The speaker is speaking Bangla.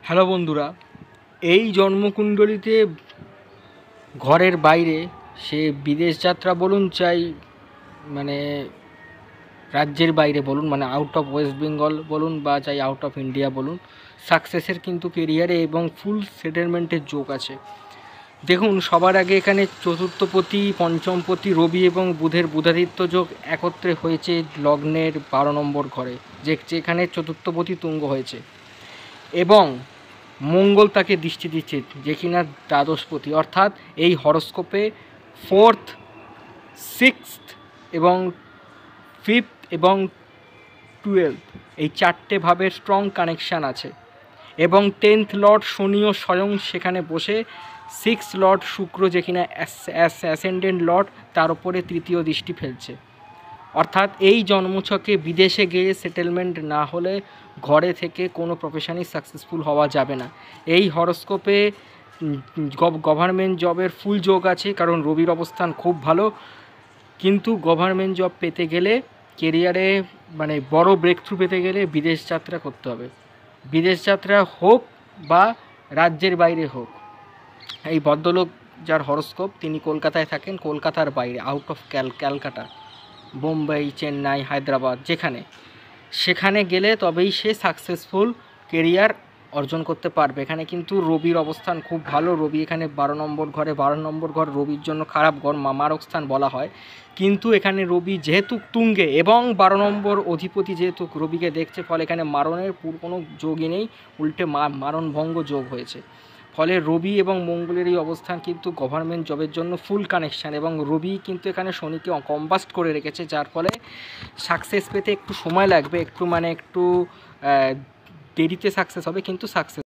হ্যালো বন্ধুরা, এই জন্মকুণ্ডলিতে ঘরের বাইরে সে বিদেশ যাত্রা বলুন চাই মানে রাজ্যের বাইরে বলুন মানে আউট অফ ওয়েস্ট বেঙ্গল বলুন বা চাই আউট অফ ইন্ডিয়া বলুন, সাকসেসের কিন্তু কেরিয়ারে এবং ফুল সেটেলমেন্টের যোগ আছে। দেখুন, সবার আগে এখানে চতুর্থপতি পঞ্চমপতি রবি এবং বুধের বুধাদিত্য যোগ একত্রে হয়েছে লগ্নের 12 নম্বর ঘরে, যেখানে চতুর্থপতি তুঙ্গ হয়েছে এবং মঙ্গল তাকে দৃষ্টি দিচ্ছে, যে কিনা দ্বাদশপতি। অর্থাৎ এই হরস্কোপে 4th, 6th এবং 5th এবং 12th এই 4টে ভাবের স্ট্রং কানেকশান আছে এবং 10th লর্ড শনিও স্বয়ং সেখানে বসে 6th লর্ড শুক্র, যে কিনা অ্যাসেন্ডেন্ট লর্ড, তার উপরে তৃতীয় দৃষ্টি ফেলছে। অর্থাৎ এই জন্মছকে বিদেশে গিয়ে সেটেলমেন্ট না হলে ঘরে থেকে কোনো প্রফেশনই সাকসেসফুল হওয়া যাবে না। এই হরস্কোপে গভর্নমেন্ট জবের ফুল যোগ আছে, কারণ রবির অবস্থান খুব ভালো। কিন্তু গভর্নমেন্ট জব পেতে গেলে, কেরিয়ারে মানে বড় ব্রেক থ্রু পেতে গেলে বিদেশ যাত্রা করতে হবে। বিদেশ যাত্রা হোক বা রাজ্যের বাইরে হোক। এই ভদ্রলোক যার হরস্কোপ, তিনি কলকাতায় থাকেন, কলকাতার বাইরে আউট অফ ক্যালকাটা, বোম্বাই, চেন্নাই, হায়দ্রাবাদ, সেখানে গেলে তবেই সে সাকসেসফুল কেরিয়ার অর্জন করতে পারবে। এখানে কিন্তু রবির অবস্থান খুব ভালো। রবি এখানে 12 নম্বর ঘরে, 12 নম্বর ঘর রবির জন্য খারাপ ঘর, মারক স্থান বলা হয়। কিন্তু এখানে রবি যেহেতু তুঙ্গে এবং 12 নম্বর অধিপতি যেহেতু রবিকে দেখছে, ফলে এখানে মারণের কোনো যোগই নেই, উল্টে মারণভঙ্গ যোগ হয়েছে। ফলে রবি এবং মঙ্গলের এই অবস্থান কিন্তু গভর্নমেন্ট জবের জন্য ফুল কানেকশান, এবং রবি কিন্তু এখানে শনিকে কম্বাস্ট করে রেখেছে, যার ফলে সাকসেস পেতে একটু সময় লাগবে, একটু দেরিতে সাকসেস হবে, কিন্তু সাকসেস